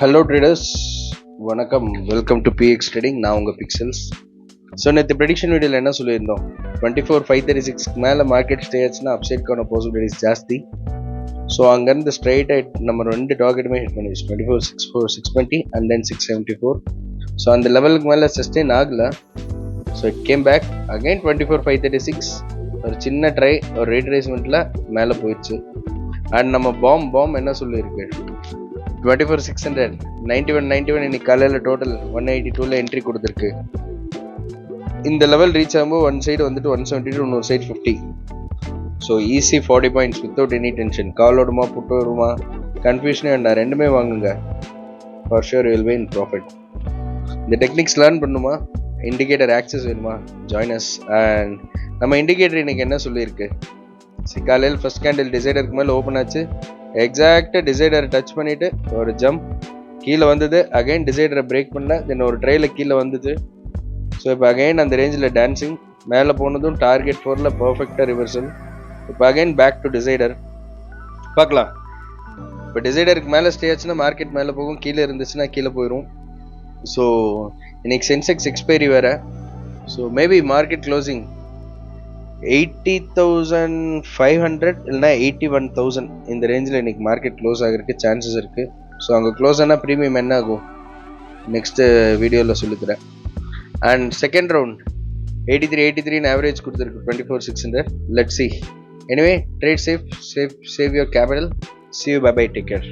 Hello traders, வணக்கம். Welcome to PX trading. நான் உங்கள் பிக்சல்ஸ். ஸோ நேற்று ப்ரெடிக்ஷன் வீடியோவில் என்ன சொல்லியிருந்தோம்? 24,536 மேலே மார்க்கெட் ஸ்டே ஆச்சுன்னா அப்சைட்கான பாசிபிலிட்டிஸ் ஜாஸ்தி. ஸோ அங்கேருந்து ஸ்ட்ரைட் ஆகிட்டு நம்ம ரெண்டு டார்கெட்டுமே ஹிட் பண்ணிடுச்சு, 24,620 அண்ட் தென் 674. ஸோ அந்த லெவலுக்கு மேலே சஸ்டெயின் ஆகலை. So it came back again 24,536. ஒரு சின்ன ட்ரை, ஒரு ரீட்ரேஸ்மெண்ட்டில் மேலே போயிடுச்சு. அண்ட் நம்ம பாம் என்ன சொல்லியிருக்கு? 24,600 91 இன்னைக்கு காலையில் டோட்டல் 182ல் என்ட்ரி கொடுத்துருக்கு. இந்த லெவல் ரீச் ஆகும்போது ஒன் சைடு வந்துட்டு 172, இன்னொரு side 50. So easy 40 points without any tension. கால் ஓடுமா புட்டு வருமா கன்ஃபியூஷனே வேண்டாம், ரெண்டுமே வாங்குங்க. For sure will be in profit. இந்த டெக்னிக்ஸ் லேர்ன் பண்ணுமா? இண்டிகேட்டர் ஆக்சஸ் வேணுமா? ஜாயினஸ். அண்ட் நம்ம இண்டிகேட்டர் இன்னைக்கு என்ன சொல்லியிருக்கு? காலையில் ஃபர்ஸ்ட் கேண்டில் டிசைடருக்கு மேலே ஓப்பன் ஆச்சு. எக்ஸாக்டாக டிசைடரை டச் பண்ணிவிட்டு ஒரு ஜம்ப் கீழே வந்தது. அகைன் டிசைடரை பிரேக் பண்ண, தென் ஒரு ட்ரையில் கீழே வந்தது. ஸோ இப்போ அகைன் அந்த ரேஞ்சில் டான்ஸிங் மேலே போனதும் டார்கெட் 4ல் பர்ஃபெக்டாக ரிவர்சல். இப்போ அகைன் பேக் டு டிசைடர் பார்க்கலாம். இப்போ டிசைடருக்கு மேலே ஸ்டே ஆச்சுன்னா மார்க்கெட் மேலே போகும், கீழே இருந்துச்சுன்னா கீழே போயிடும். ஸோ இன்னைக்கு சென்செக்ஸ் எக்ஸ்பைரி வேறு. ஸோ மேபி மார்க்கெட் க்ளோசிங் 80,500 இல்லைனா 81,000 இந்த ரேஞ்சில் இன்னைக்கு மார்க்கெட் க்ளோஸ் ஆகிறதுக்கு சான்சஸ் இருக்குது. ஸோ அங்கே க்ளோஸ் ஆனால் ப்ரீமியம் என்ன ஆகும் நெக்ஸ்ட்டு வீடியோவில் சொல்லித்தரேன். அண்ட் செகண்ட் ரவுண்ட் 83 ஆவரேஜ் கொடுத்துருக்கு 24,600. Let's see. Anyway trade save your capital. See you, bye bye, take care.